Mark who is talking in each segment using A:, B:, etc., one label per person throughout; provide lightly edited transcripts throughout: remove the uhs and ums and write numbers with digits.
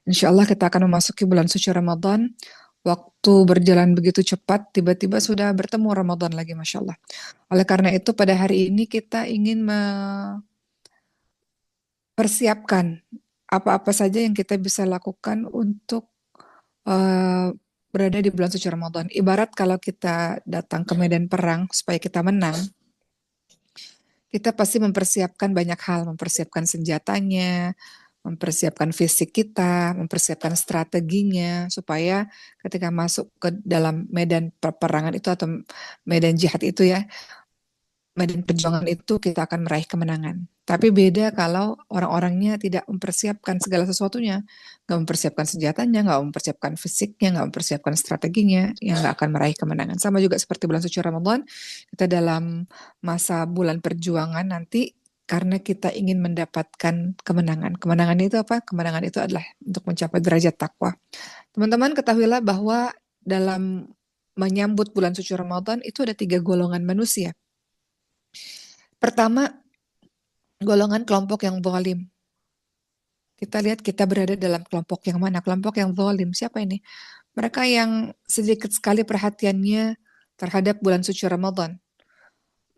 A: Insya Allah kita akan memasuki bulan suci Ramadan. Waktu berjalan begitu cepat, tiba-tiba sudah bertemu Ramadan lagi, Masya Allah. Oleh karena itu, pada hari ini kita ingin mempersiapkan apa-apa saja yang kita bisa lakukan untuk eh, berada di bulan suci Ramadan. Ibarat kalau kita datang ke medan perang supaya kita menang, kita pasti mempersiapkan banyak hal, mempersiapkan senjatanya, mempersiapkan fisik kita, mempersiapkan strateginya supaya ketika masuk ke dalam medan peperangan itu atau medan jihad itu ya, medan perjuangan itu kita akan meraih kemenangan. Tapi beda kalau orang-orangnya tidak mempersiapkan segala sesuatunya, nggak mempersiapkan senjatanya, nggak mempersiapkan fisiknya, nggak mempersiapkan strateginya, yang nggak akan meraih kemenangan. Sama juga seperti bulan suci Ramadan, kita dalam masa bulan perjuangan nanti karena kita ingin mendapatkan kemenangan. Kemenangan itu apa? Kemenangan itu adalah untuk mencapai derajat takwa. Teman-teman ketahuilah bahwa dalam menyambut bulan suci Ramadan itu ada tiga golongan manusia. Pertama, golongan kelompok yang zalim. Kita lihat kita berada dalam kelompok yang mana? Kelompok yang zalim. Siapa ini? Mereka yang sedikit sekali perhatiannya terhadap bulan suci Ramadan.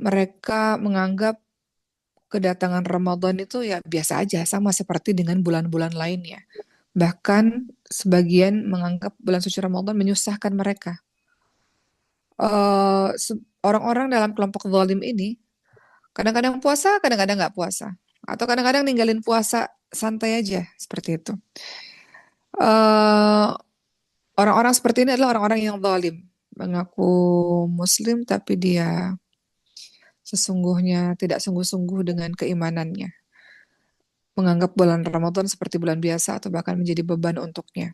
A: Mereka menganggap kedatangan Ramadan itu ya biasa aja, sama seperti dengan bulan-bulan lainnya. Bahkan sebagian menganggap bulan suci Ramadan menyusahkan mereka. Orang-orang dalam kelompok zalim ini kadang-kadang puasa, kadang-kadang nggak puasa. Atau kadang-kadang ninggalin puasa santai aja, seperti itu. Eh, Orang-orang seperti ini adalah orang-orang yang zalim. Mengaku muslim, tapi dia sesungguhnya tidak sungguh-sungguh dengan keimanannya. Menganggap bulan Ramadan seperti bulan biasa atau bahkan menjadi beban untuknya.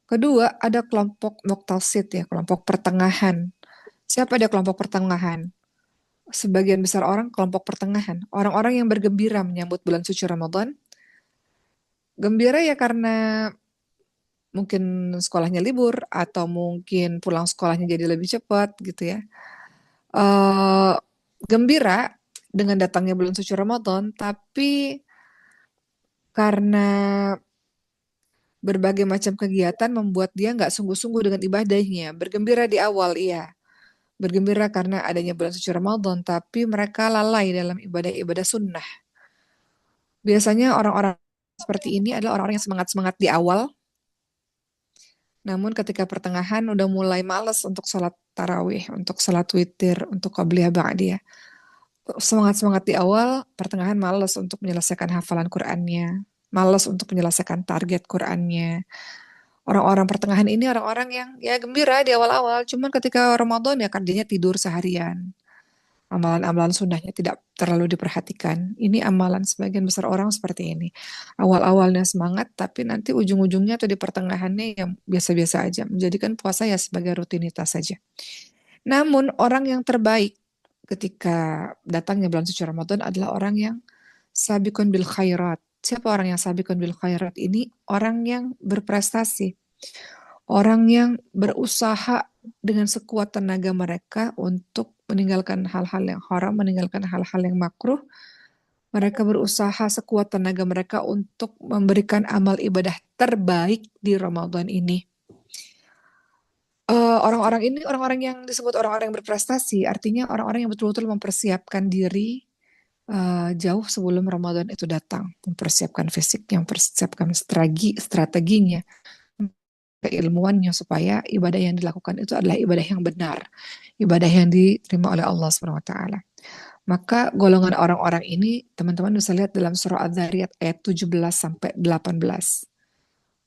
A: Kedua, ada kelompok muktasid ya, kelompok pertengahan. Siapa dia kelompok pertengahan? Sebagian besar orang kelompok pertengahan. Orang-orang yang bergembira menyambut bulan suci Ramadan. Gembira ya karena mungkin sekolahnya libur atau mungkin pulang sekolahnya jadi lebih cepat gitu ya. eh Gembira dengan datangnya bulan suci Ramadan, tapi karena berbagai macam kegiatan membuat dia nggak sungguh-sungguh dengan ibadahnya. Bergembira di awal, iya. Bergembira karena adanya bulan suci Ramadan, tapi mereka lalai dalam ibadah-ibadah sunnah. Biasanya orang-orang seperti ini adalah orang-orang yang semangat-semangat di awal, namun ketika pertengahan udah mulai males untuk sholat tarawih, untuk sholat witir, untuk qabliyah ba'diyah. Semangat-semangat di awal, pertengahan males untuk menyelesaikan hafalan Qur'annya, males untuk menyelesaikan target Qur'annya. Orang-orang pertengahan ini orang-orang yang ya gembira di awal-awal, cuman ketika Ramadan ya kerjanya tidur seharian. Amalan-amalan sunnahnya tidak terlalu diperhatikan. Ini amalan sebagian besar orang seperti ini. Awal-awalnya semangat, tapi nanti ujung-ujungnya atau di pertengahannya yang biasa-biasa aja. Menjadikan puasa ya sebagai rutinitas saja. Namun orang yang terbaik ketika datangnya bulan suci Ramadan adalah orang yang sabikun bil khairat. Siapa orang yang sabikun bil khairat ini? Orang yang berprestasi. Orang yang berusaha dengan sekuat tenaga mereka untuk meninggalkan hal-hal yang haram, meninggalkan hal-hal yang makruh. Mereka berusaha sekuat tenaga mereka untuk memberikan amal ibadah terbaik di Ramadan ini. Orang-orang ini orang-orang yang disebut orang-orang yang berprestasi, artinya orang-orang yang betul-betul mempersiapkan diri jauh sebelum Ramadan itu datang, mempersiapkan fisiknya, mempersiapkan strateginya, keilmuannya supaya ibadah yang dilakukan itu adalah ibadah yang benar, ibadah yang diterima oleh Allah Subhanahu wa taala. Maka golongan orang-orang ini teman-teman bisa lihat dalam surah Adz-Dzariyat ayat 17 sampai 18.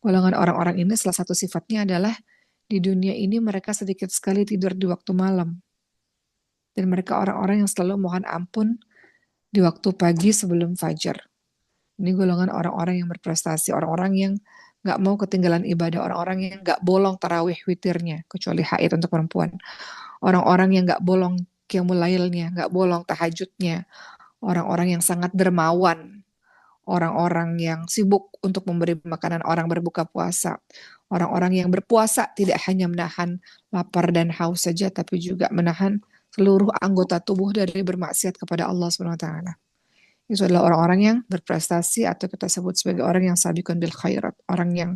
A: Golongan orang-orang ini salah satu sifatnya adalah di dunia ini mereka sedikit sekali tidur di waktu malam. Dan mereka orang-orang yang selalu mohon ampun di waktu pagi sebelum fajar. Ini golongan orang-orang yang berprestasi, orang-orang yang nggak mau ketinggalan ibadah, orang-orang yang nggak bolong tarawih witirnya, kecuali haid untuk perempuan. Orang-orang yang nggak bolong qiyamul lailnya, nggak bolong tahajudnya. Orang-orang yang sangat dermawan, orang-orang yang sibuk untuk memberi makanan orang berbuka puasa. Orang-orang yang berpuasa tidak hanya menahan lapar dan haus saja, tapi juga menahan seluruh anggota tubuh dari bermaksiat kepada Allah Subhanahu wa taala. Itu adalah orang-orang yang berprestasi atau kita sebut sebagai orang yang sabiqun bil khairat, orang yang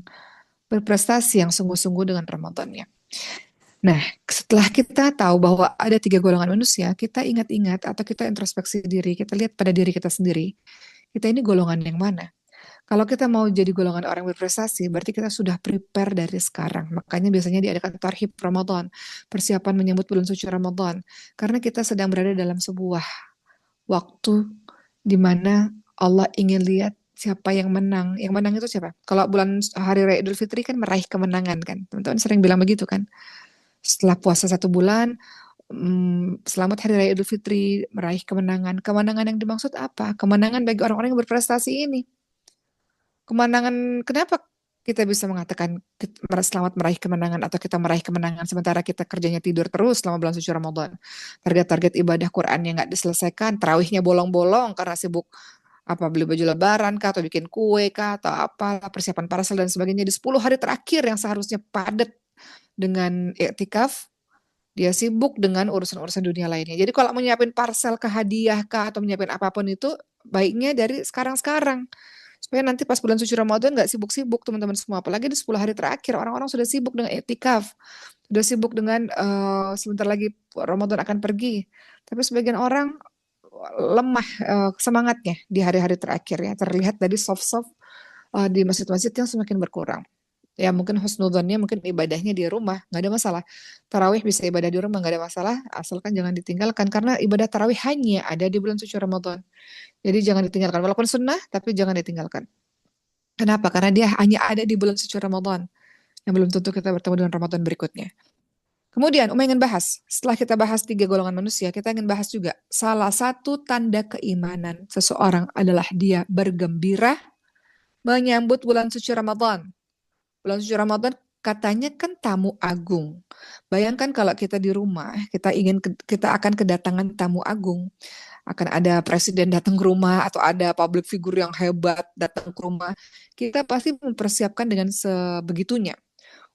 A: berprestasi yang sungguh-sungguh dengan Ramadannya. Nah, setelah kita tahu bahwa ada 3 golongan manusia, kita ingat-ingat atau kita introspeksi diri, kita lihat pada diri kita sendiri, kita ini golongan yang mana? Kalau kita mau jadi golongan orang berprestasi, berarti kita sudah prepare dari sekarang. Makanya biasanya diadakan tarhib Ramadan, persiapan menyambut bulan suci Ramadan. Karena kita sedang berada dalam sebuah waktu di mana Allah ingin lihat siapa yang menang. Yang menang itu siapa? Kalau bulan hari raya Idul Fitri kan meraih kemenangan kan. Teman-teman sering bilang begitu kan. Setelah puasa 1 bulan, selamat hari raya Idul Fitri, meraih kemenangan. Kemenangan yang dimaksud apa? Kemenangan bagi orang-orang yang berprestasi ini. Kemenangan, kenapa kita bisa mengatakan selamat meraih kemenangan atau kita meraih kemenangan sementara kita kerjanya tidur terus selama bulan suci Ramadan. Target-target ibadah Quran yang nggak diselesaikan, tarawihnya bolong-bolong karena sibuk apa beli baju lebaran kah atau bikin kue kah atau apa persiapan parcel dan sebagainya di 10 hari terakhir yang seharusnya padat dengan iktikaf, dia sibuk dengan urusan-urusan dunia lainnya. Jadi kalau mau nyiapin parcel ke hadiah kah atau menyiapin apapun itu baiknya dari sekarang-sekarang. Supaya nanti pas bulan suci Ramadan nggak sibuk-sibuk teman-teman semua. Apalagi di 10 hari terakhir orang-orang sudah sibuk dengan etikaf. Sudah sibuk dengan sebentar lagi Ramadan akan pergi. Tapi sebagian orang lemah semangatnya di hari-hari terakhir ya. Terlihat dari soft-soft di masjid-masjid yang semakin berkurang. Ya mungkin husnudzonnya mungkin ibadahnya di rumah nggak ada masalah. Tarawih bisa ibadah di rumah nggak ada masalah asalkan jangan ditinggalkan karena ibadah tarawih hanya ada di bulan suci Ramadan. Jadi jangan ditinggalkan walaupun sunnah tapi jangan ditinggalkan. Kenapa? Karena dia hanya ada di bulan suci Ramadan yang belum tentu kita bertemu dengan Ramadan berikutnya. Kemudian Umar ingin bahas, setelah kita bahas 3 golongan manusia, kita ingin bahas juga salah satu tanda keimanan seseorang adalah dia bergembira menyambut bulan suci Ramadan. Bulan suci Ramadan katanya kan tamu agung. Bayangkan kalau kita di rumah, kita akan kedatangan tamu agung. Akan ada presiden datang ke rumah atau ada public figure yang hebat datang ke rumah. Kita pasti mempersiapkan dengan sebegitunya.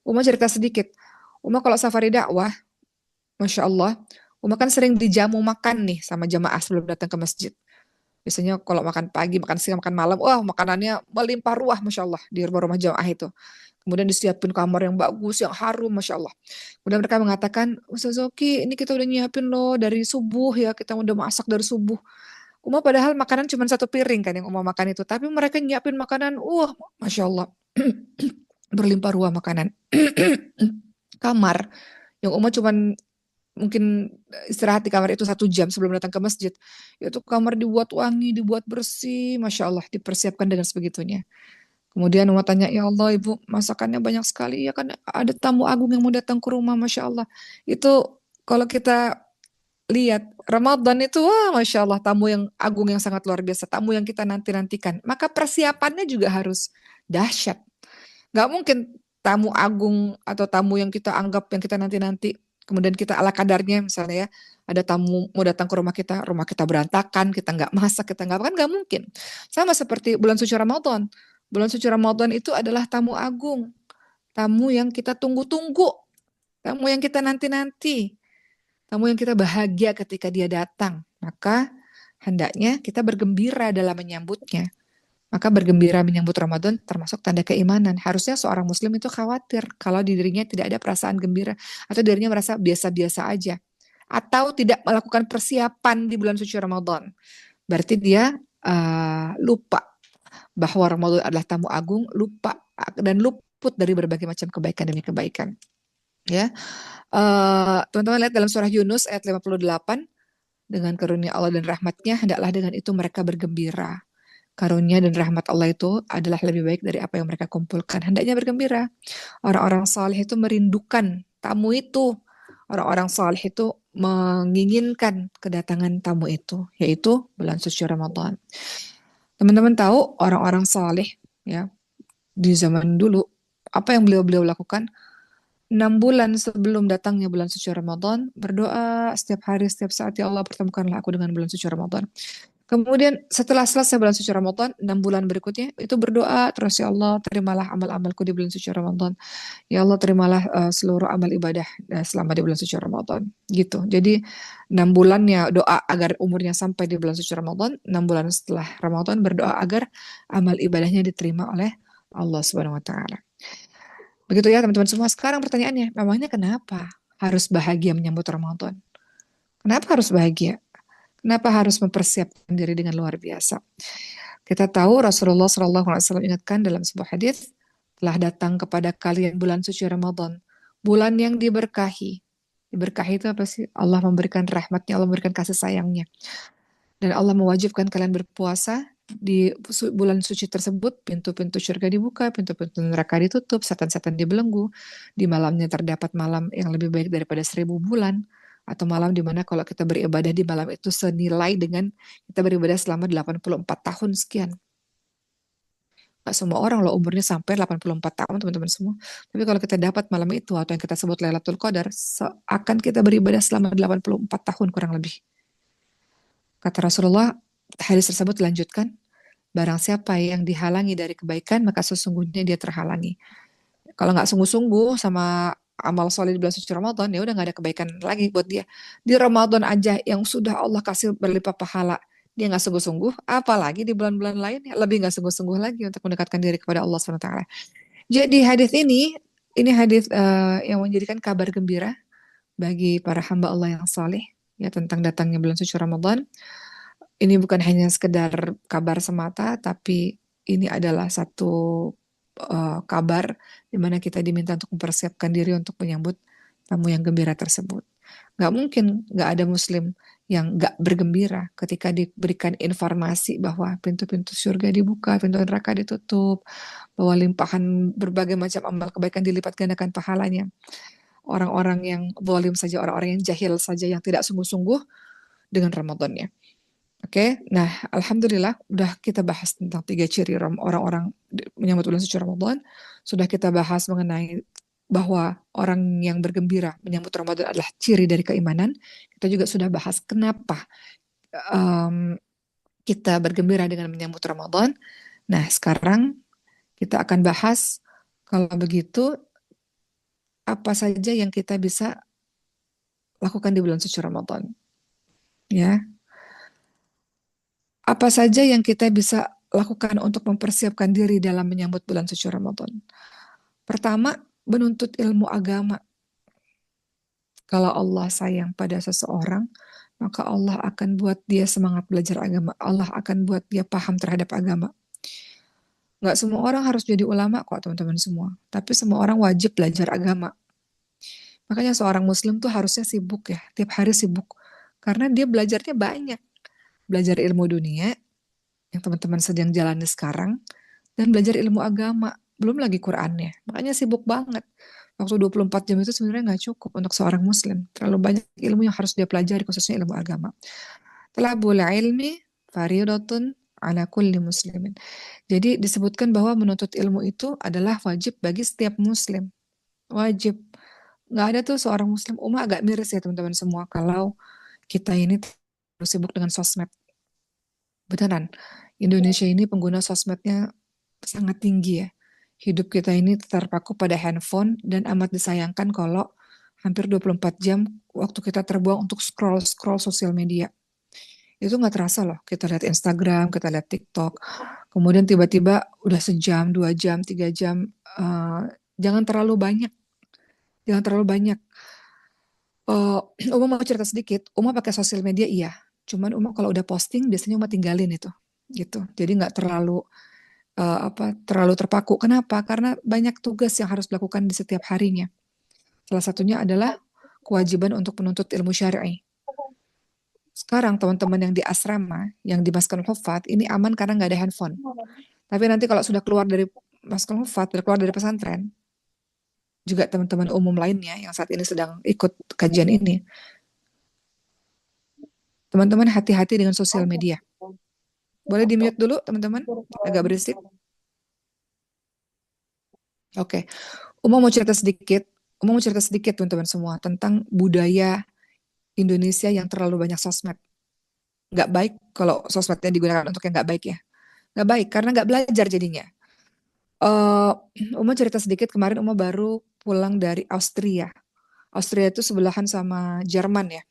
A: Uma cerita sedikit. Uma kalau safari dakwah, Masya Allah, Uma kan sering dijamu makan nih sama jamaah sebelum datang ke masjid. Biasanya kalau makan pagi, makan siang, makan malam, wah makanannya melimpah ruah Masya Allah di rumah-rumah jamaah itu. Kemudian disiapin kamar yang bagus, yang harum, Masya Allah. Kemudian mereka mengatakan, Ustaz Zoki, ini kita udah nyiapin loh dari subuh ya, kita udah masak dari subuh. Uma padahal makanan cuma 1 piring kan yang Uma makan itu. Tapi mereka nyiapin makanan, wah Masya Allah. Berlimpah ruah makanan. Kamar yang Uma cuma mungkin istirahat di kamar itu 1 jam sebelum datang ke masjid. Itu kamar dibuat wangi, dibuat bersih. Masya Allah, dipersiapkan dengan sebegitunya. Kemudian Uma tanya, ya Allah Ibu, masakannya banyak sekali. Ya kan ada tamu agung yang mau datang ke rumah, Masya Allah. Itu kalau kita lihat Ramadan itu, wah Masya Allah, tamu yang agung yang sangat luar biasa. Tamu yang kita nanti-nantikan. Maka persiapannya juga harus dahsyat. Nggak mungkin tamu agung atau tamu yang kita anggap, yang kita nanti-nanti. Kemudian kita ala kadarnya misalnya ya, ada tamu mau datang ke rumah kita berantakan, kita nggak masak, kita nggak, kan nggak mungkin. Sama seperti bulan suci Ramadan. Bulan suci Ramadan itu adalah tamu agung, tamu yang kita tunggu-tunggu, tamu yang kita nanti-nanti, tamu yang kita bahagia ketika dia datang. Maka hendaknya kita bergembira dalam menyambutnya. Maka bergembira menyambut Ramadan termasuk tanda keimanan. Harusnya seorang muslim itu khawatir kalau di dirinya tidak ada perasaan gembira atau dirinya merasa biasa-biasa aja. Atau tidak melakukan persiapan di bulan suci Ramadan. Berarti dia lupa bahwa Ramadan adalah tamu agung, lupa dan luput dari berbagai macam kebaikan demi kebaikan. Ya, teman-teman lihat dalam surah Yunus ayat 58, dengan karunia Allah dan rahmatnya hendaklah dengan itu mereka bergembira. Karunia dan rahmat Allah itu adalah lebih baik dari apa yang mereka kumpulkan. Hendaknya bergembira. Orang-orang saleh itu merindukan tamu itu. Orang-orang saleh itu menginginkan kedatangan tamu itu, yaitu bulan suci Ramadan. Teman-teman tahu orang-orang saleh ya di zaman dulu apa yang beliau-beliau lakukan? 6 bulan sebelum datangnya bulan suci Ramadan, berdoa setiap hari, setiap saat, ya Allah pertemukanlah aku dengan bulan suci Ramadan. Kemudian setelah selesai bulan suci Ramadan, 6 bulan berikutnya itu berdoa terus, ya Allah terimalah amal-amalku di bulan suci Ramadan. Ya Allah terimalah seluruh amal ibadah selama di bulan suci Ramadan. Gitu. Jadi 6 bulannya doa agar umurnya sampai di bulan suci Ramadan, 6 bulan setelah Ramadan berdoa agar amal ibadahnya diterima oleh Allah Subhanahu wa taala. Begitu ya teman-teman semua. Sekarang pertanyaannya, memangnya kenapa harus bahagia menyambut Ramadan? Kenapa harus bahagia? Kenapa harus mempersiapkan diri dengan luar biasa? Kita tahu Rasulullah SAW ingatkan dalam sebuah hadis, telah datang kepada kalian bulan suci Ramadan, bulan yang diberkahi. Diberkahi itu apa sih? Allah memberikan rahmatnya, Allah memberikan kasih sayangnya. Dan Allah mewajibkan kalian berpuasa di bulan suci tersebut, pintu-pintu surga dibuka, pintu-pintu neraka ditutup, setan-setan dibelenggu. Di malamnya terdapat malam yang lebih baik daripada 1.000 bulan, atau malam di mana kalau kita beribadah di malam itu senilai dengan kita beribadah selama 84 tahun sekian. Gak semua orang loh umurnya sampai 84 tahun teman-teman semua. Tapi kalau kita dapat malam itu atau yang kita sebut Lailatul Qadar, seakan kita beribadah selama 84 tahun kurang lebih. Kata Rasulullah, hadis tersebut dilanjutkan, barang siapa yang dihalangi dari kebaikan, maka sesungguhnya dia terhalangi. Kalau nggak sungguh-sungguh sama amal soleh di bulan suci Ramadan, ya udah nggak ada kebaikan lagi buat dia. Di Ramadan aja yang sudah Allah kasih berlimpah pahala, dia nggak sungguh-sungguh, apalagi di bulan-bulan lain ya lebih nggak sungguh-sungguh lagi untuk mendekatkan diri kepada Allah SWT. Jadi hadis ini hadis yang menjadikan kabar gembira bagi para hamba Allah yang saleh ya tentang datangnya bulan suci Ramadan. Ini bukan hanya sekedar kabar semata, tapi ini adalah satu kabar di mana kita diminta untuk mempersiapkan diri untuk menyambut tamu yang gembira tersebut. Gak mungkin gak ada muslim yang gak bergembira ketika diberikan informasi bahwa pintu-pintu surga dibuka, pintu neraka ditutup, bahwa limpahan berbagai macam amal kebaikan dilipat gandakan pahalanya. Orang-orang yang zalim saja, orang-orang yang jahil saja, yang tidak sungguh-sungguh dengan Ramadannya. Oke, nah alhamdulillah udah kita bahas tentang 3 ciri orang-orang menyambut bulan suci Ramadan. Sudah kita bahas mengenai bahwa orang yang bergembira menyambut Ramadan adalah ciri dari keimanan. Kita juga sudah bahas kenapa um, kita bergembira dengan menyambut Ramadan. Nah, sekarang kita akan bahas kalau begitu apa saja yang kita bisa lakukan di bulan suci Ramadan. Ya, apa saja yang kita bisa lakukan untuk mempersiapkan diri dalam menyambut bulan suci Ramadan? Pertama, menuntut ilmu agama. Kalau Allah sayang pada seseorang, maka Allah akan buat dia semangat belajar agama. Allah akan buat dia paham terhadap agama. Nggak semua orang harus jadi ulama kok teman-teman semua. Tapi semua orang wajib belajar agama. Makanya seorang muslim tuh harusnya sibuk ya. Tiap hari sibuk. Karena dia belajarnya banyak. Belajar ilmu dunia, yang teman-teman sedang jalani sekarang, dan belajar ilmu agama, belum lagi Qur'annya. Makanya sibuk banget. Waktu 24 jam itu sebenarnya nggak cukup untuk seorang muslim. Terlalu banyak ilmu yang harus dia pelajari, khususnya ilmu agama. Talabul ilmi faridatun ala kulli muslimin. Jadi disebutkan bahwa menuntut ilmu itu adalah wajib bagi setiap muslim. Wajib. Nggak ada tuh seorang muslim. Agak miris ya teman-teman semua kalau kita ini terlalu sibuk dengan sosmed. Beneran, Indonesia ini pengguna sosmednya sangat tinggi ya. Hidup kita ini terpaku pada handphone dan amat disayangkan kalau hampir 24 jam waktu kita terbuang untuk scroll-scroll sosial media. Itu nggak terasa loh, kita lihat Instagram, kita lihat TikTok, kemudian tiba-tiba udah sejam, 2 jam, 3 jam. Jangan terlalu banyak, jangan terlalu banyak. Uma mau cerita sedikit, Uma pakai sosial media iya, cuman Uma kalau udah posting biasanya Uma tinggalin itu, gitu. Jadi nggak terlalu terlalu terpaku. Kenapa? Karena banyak tugas yang harus dilakukan di setiap harinya. Salah satunya adalah kewajiban untuk menuntut ilmu syar'i. Sekarang teman-teman yang di asrama, yang di Maskan Hufat, ini aman karena nggak ada handphone. Tapi nanti kalau sudah keluar dari Maskan Hufat, sudah keluar dari pesantren, juga teman-teman umum lainnya yang saat ini sedang ikut kajian ini, teman-teman hati-hati dengan sosial media. Boleh di-mute dulu teman-teman? Agak berisik. Oke. Mau cerita sedikit. Mau cerita sedikit teman-teman semua tentang budaya Indonesia yang terlalu banyak sosmed. Nggak baik kalau sosmednya digunakan untuk yang nggak baik ya. Nggak baik karena nggak belajar jadinya. Eh, Uma cerita sedikit kemarin Uma baru pulang dari Austria. Austria itu sebelahan sama Jerman ya,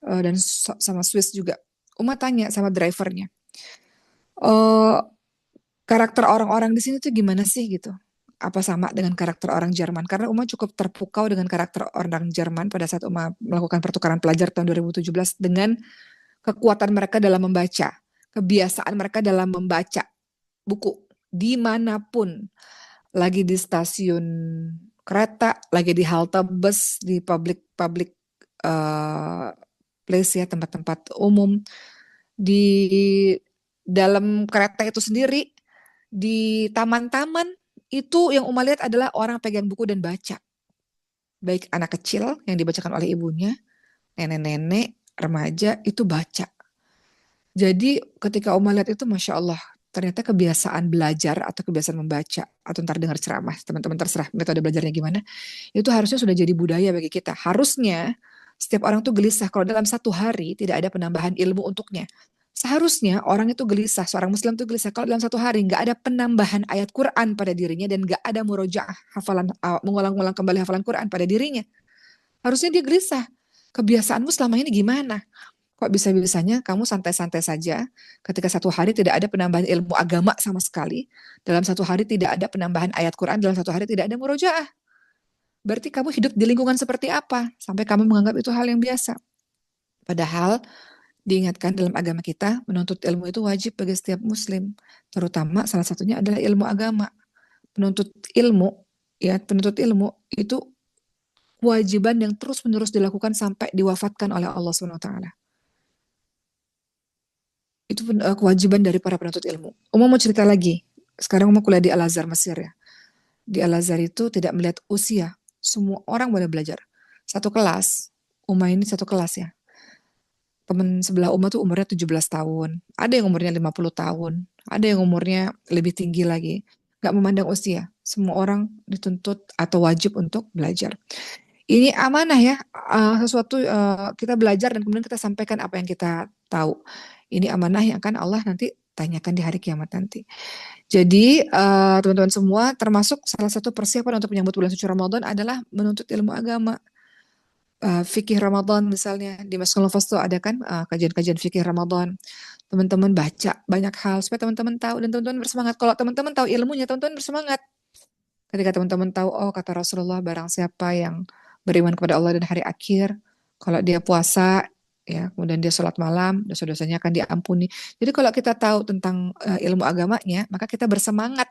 A: dan sama Swiss juga. Uma tanya sama drivernya, eh karakter orang-orang di sini tuh gimana sih gitu? Apa sama dengan karakter orang Jerman? Karena Uma cukup terpukau dengan karakter orang Jerman pada saat Uma melakukan pertukaran pelajar tahun 2017 dengan kekuatan mereka dalam membaca, kebiasaan mereka dalam membaca buku dimanapun, lagi di stasiun kereta, lagi di halte bus, di public eh, place ya, tempat-tempat umum, di dalam kereta itu sendiri, di taman-taman, itu yang Uma lihat adalah orang pegang buku dan baca. Baik anak kecil yang dibacakan oleh ibunya, nenek-nenek, remaja, itu baca. Jadi ketika Uma lihat itu, Masya Allah, ternyata kebiasaan belajar atau kebiasaan membaca, atau ntar dengar ceramah, teman-teman terserah metode belajarnya gimana, itu harusnya sudah jadi budaya bagi kita. Harusnya setiap orang tuh gelisah kalau dalam satu hari tidak ada penambahan ilmu untuknya. Seharusnya orang itu gelisah, seorang muslim itu gelisah kalau dalam satu hari nggak ada penambahan ayat Quran pada dirinya dan nggak ada murojaah, hafalan, mengulang-ulang kembali hafalan Quran pada dirinya. Harusnya dia gelisah. Kebiasaanmu selama ini gimana? Kok bisa-bisanya kamu santai-santai saja ketika satu hari tidak ada penambahan ilmu agama sama sekali, dalam satu hari tidak ada penambahan ayat Quran, dalam satu hari tidak ada murojaah. Berarti kamu hidup di lingkungan seperti apa sampai kamu menganggap itu hal yang biasa? Padahal diingatkan dalam agama kita, menuntut ilmu itu wajib bagi setiap muslim, terutama salah satunya adalah ilmu agama. Penuntut ilmu, ya, penuntut ilmu itu kewajiban yang terus-menerus dilakukan sampai diwafatkan oleh Allah Subhanahu wa taala. Itu kewajiban dari para penuntut ilmu. Uma mau cerita lagi. Sekarang Uma kuliah di Al-Azhar Mesir ya. Di Al-Azhar itu tidak melihat usia. Semua orang boleh belajar. Satu kelas. Uma ini satu kelas ya. Teman sebelah Uma tuh umurnya 17 tahun. Ada yang umurnya 50 tahun. Ada yang umurnya lebih tinggi lagi. Gak memandang usia. Semua orang dituntut atau wajib untuk belajar. Ini amanah ya, sesuatu, kita belajar dan kemudian kita sampaikan apa yang kita tahu. Ini amanah yang akan Allah nanti tanyakan di hari kiamat nanti. Jadi, teman-teman semua, termasuk salah satu persiapan untuk menyambut bulan suci Ramadan adalah menuntut ilmu agama. Fikih Ramadan misalnya, di Masjidil Fas tuh ada kan, kajian-kajian fikih Ramadan. Teman-teman baca banyak hal supaya teman-teman tahu dan teman-teman bersemangat. Kalau teman-teman tahu ilmunya, teman-teman bersemangat. Ketika teman-teman tahu, oh kata Rasulullah, barang siapa yang beriman kepada Allah dan hari akhir, kalau dia puasa, ya, kemudian dia sholat malam, dosa-dosanya akan diampuni. Jadi kalau kita tahu tentang ilmu agamanya, maka kita bersemangat.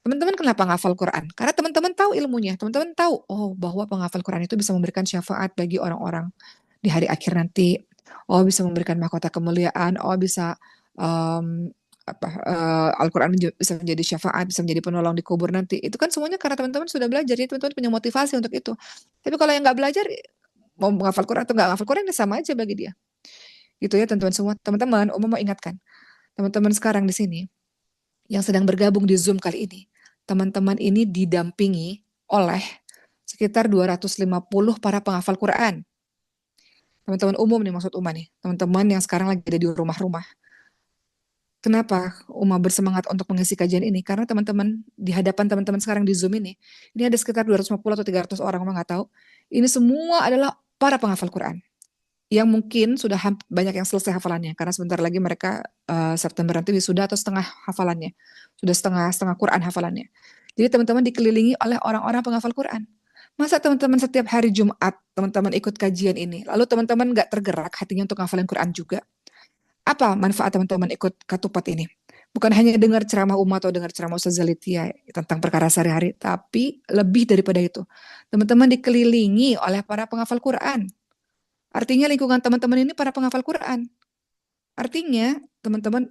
A: Teman-teman kenapa ngafal Quran? Karena teman-teman tahu ilmunya, teman-teman tahu, oh bahwa penghafal Quran itu bisa memberikan syafaat bagi orang-orang di hari akhir nanti. Oh bisa memberikan mahkota kemuliaan, oh bisa um, Al-Quran bisa menjadi syafaat, bisa menjadi penolong di kubur nanti. Itu kan semuanya karena teman-teman sudah belajar, jadi teman-teman punya motivasi untuk itu. Tapi kalau yang nggak belajar, mau menghafal Quran atau nggak menghafal Quran, ya sama aja bagi dia. Gitu ya teman-teman semua. Teman-teman, Umum mau ingatkan, teman-teman sekarang di sini, yang sedang bergabung di Zoom kali ini, teman-teman ini didampingi oleh sekitar 250 para penghafal Quran. Teman-teman umum nih, maksud Uma nih, teman-teman yang sekarang lagi ada di rumah-rumah. Kenapa Uma bersemangat untuk mengisi kajian ini? Karena teman-teman, di hadapan teman-teman sekarang di Zoom ini ada sekitar 250 atau 300 orang, Uma nggak tahu. Ini semua adalah para penghafal Quran. Yang mungkin sudah banyak yang selesai hafalannya, karena sebentar lagi mereka September nanti wisuda atau setengah hafalannya. Sudah setengah Quran hafalannya. Jadi teman-teman dikelilingi oleh orang-orang penghafal Quran. Masa teman-teman setiap hari Jumat, teman-teman ikut kajian ini, lalu teman-teman nggak tergerak hatinya untuk ngafalin Quran juga? Apa manfaat teman-teman ikut Katupat ini? Bukan hanya dengar ceramah umat atau dengar ceramah Ustaz Zalitia tentang perkara sehari-hari, tapi lebih daripada itu. Teman-teman dikelilingi oleh para penghafal Quran. Artinya lingkungan teman-teman ini para penghafal Quran. Artinya teman-teman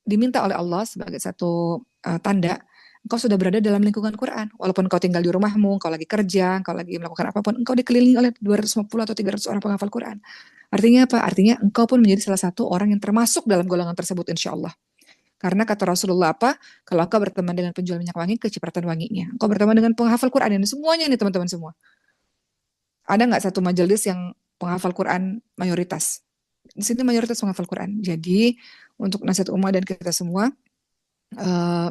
A: diminta oleh Allah sebagai satu tanda, engkau sudah berada dalam lingkungan Quran. Walaupun engkau tinggal di rumahmu, engkau lagi kerja, engkau lagi melakukan apapun, engkau dikelilingi oleh 250 atau 300 orang penghafal Quran. Artinya apa? Artinya engkau pun menjadi salah satu orang yang termasuk dalam golongan tersebut insya Allah. Karena kata Rasulullah apa? Kalau engkau berteman dengan penjual minyak wangi, kecipratan wanginya. Engkau berteman dengan penghafal Quran, ini semuanya nih teman-teman semua. Ada nggak satu majelis yang penghafal Quran mayoritas? di sini mayoritas menghafal Quran. Jadi untuk nasihat Uma dan kita semua, eh,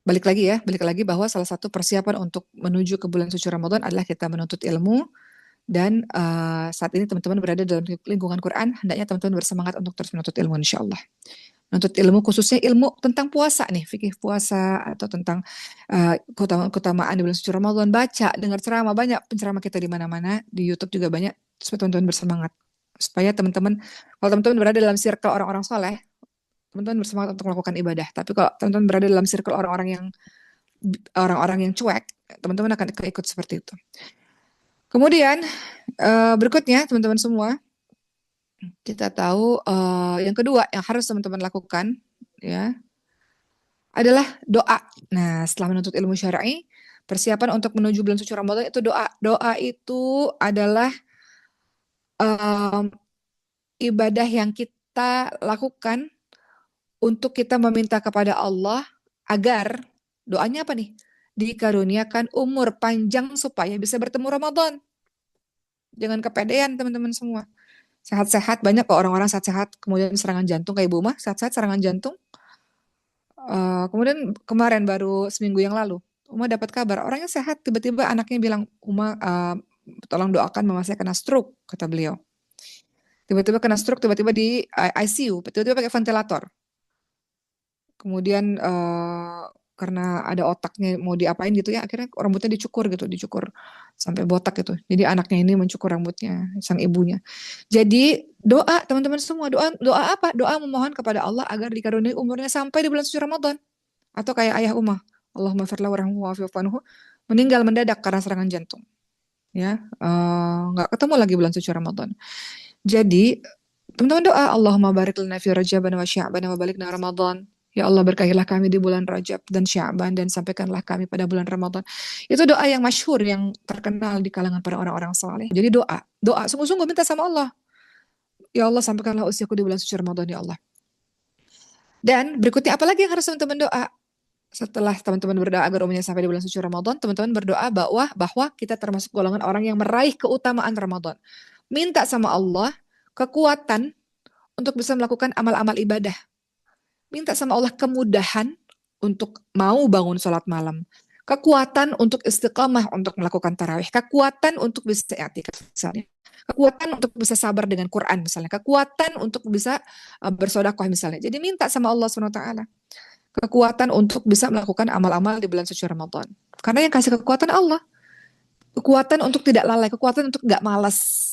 A: balik lagi bahwa salah satu persiapan untuk menuju ke bulan suci Ramadan adalah kita menuntut ilmu. Dan saat ini teman-teman berada dalam lingkungan Quran, hendaknya teman-teman bersemangat untuk terus menuntut ilmu, insya Allah. Menuntut ilmu, khususnya ilmu tentang puasa nih, fikih puasa, atau tentang keutamaan di bulan suci Ramadan. Baca, dengar ceramah, banyak penceramah kita di mana-mana, di YouTube juga banyak, supaya teman-teman bersemangat. Supaya teman-teman, kalau teman-teman berada dalam circle orang-orang soleh, teman-teman bersemangat untuk melakukan ibadah. Tapi kalau teman-teman berada dalam circle orang-orang yang cuek, teman-teman akan ikut seperti itu. Kemudian berikutnya teman-teman semua, kita tahu yang kedua yang harus teman-teman lakukan ya adalah doa. Nah, setelah menuntut ilmu syar'i, persiapan untuk menuju bulan suci Ramadan itu doa. Doa itu adalah ibadah yang kita lakukan untuk kita meminta kepada Allah agar doanya apa nih? Dikaruniakan umur panjang supaya bisa bertemu Ramadan. Jangan kepedean teman-teman semua. Sehat-sehat, banyak kok orang-orang sehat-sehat kemudian serangan jantung, kayak Ibu Mah sehat-sehat serangan jantung. Kemudian kemarin baru seminggu yang lalu Uma dapat kabar orangnya sehat, tiba-tiba anaknya bilang, Uma tolong doakan mama saya kena stroke, kata beliau. Tiba-tiba kena stroke, tiba-tiba di ICU, tiba-tiba pakai ventilator. Kemudian karena ada otaknya mau diapain gitu ya, akhirnya rambutnya dicukur sampai botak gitu. Jadi anaknya ini mencukur rambutnya, sang ibunya. Jadi doa teman-teman semua, doa apa? Doa memohon kepada Allah agar dikaruniai umurnya sampai di bulan suci Ramadan. Atau kayak ayah Umar, Allahumma firlahu warhamhu wa'afu anhu, meninggal mendadak karena serangan jantung. Ya, nggak ketemu lagi bulan suci Ramadan. Jadi teman-teman doa, Allahumma barik lana fi Rajaban wa Sya'ban wa balikna Ramadan. Ya Allah, berkahilah kami di bulan Rajab dan Sya'ban dan sampaikanlah kami pada bulan Ramadan. Itu doa yang masyhur, yang terkenal di kalangan para orang-orang saleh. Jadi doa sungguh-sungguh minta sama Allah. Ya Allah, sampaikanlah usiaku di bulan suci Ramadan ya Allah. Dan berikutnya apalagi yang harus teman-teman doa? Setelah teman-teman berdoa agar umurnya sampai di bulan suci Ramadan, teman-teman berdoa bahwa kita termasuk golongan orang yang meraih keutamaan Ramadan. Minta sama Allah kekuatan untuk bisa melakukan amal-amal ibadah. Minta sama Allah kemudahan untuk mau bangun sholat malam. Kekuatan untuk istiqamah untuk melakukan tarawih. Kekuatan untuk bisa i'tikaf misalnya. Kekuatan untuk bisa sabar dengan Quran misalnya. Kekuatan untuk bisa bersedekah misalnya. Jadi minta sama Allah SWT kekuatan untuk bisa melakukan amal-amal di bulan suci Ramadan. Karena yang kasih kekuatan Allah. Kekuatan untuk tidak lalai, kekuatan untuk gak malas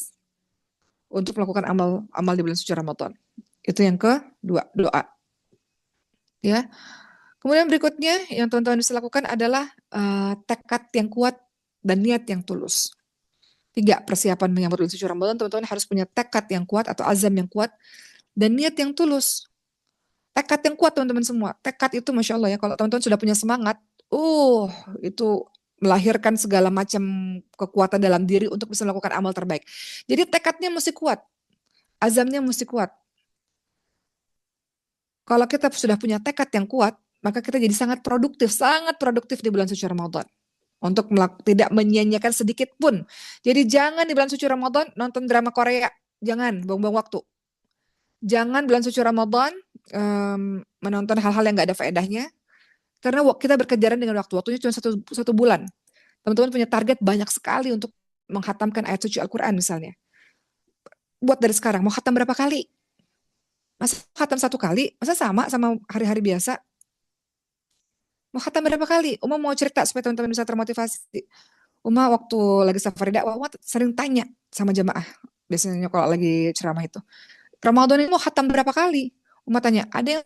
A: untuk melakukan amal di bulan suci Ramadan. Itu yang kedua, doa. Ya. Kemudian berikutnya yang teman-teman bisa lakukan adalah tekad yang kuat dan niat yang tulus. 3, persiapan menyambut bulan suci Ramadan, teman-teman harus punya tekad yang kuat atau azam yang kuat dan niat yang tulus. Tekad yang kuat teman-teman semua. Tekad itu Masya Allah ya, kalau teman-teman sudah punya semangat, itu melahirkan segala macam kekuatan dalam diri untuk bisa melakukan amal terbaik. Jadi tekadnya mesti kuat, azamnya mesti kuat. Kalau kita sudah punya tekad yang kuat, maka kita jadi sangat produktif di bulan suci Ramadan. Untuk tidak menyia-nyiakan sedikit pun. Jadi jangan di bulan suci Ramadan nonton drama Korea. Jangan, buang-buang waktu. Jangan bulan suci Ramadan menonton hal-hal yang gak ada faedahnya. Karena kita berkejaran dengan waktu. Waktunya cuma satu bulan. Teman-teman punya target banyak sekali untuk menghatamkan ayat suci Al-Quran misalnya. Buat dari sekarang, mau khatam berapa kali? Masa khatam 1 kali? Masa sama hari-hari biasa? Mau khatam berapa kali? Uma mau cerita supaya teman-teman bisa termotivasi. Uma waktu lagi safari dakwah, sering tanya sama jamaah. Biasanya kalau lagi ceramah itu. Ramadan ini mau khatam berapa kali? Uma tanya, ada yang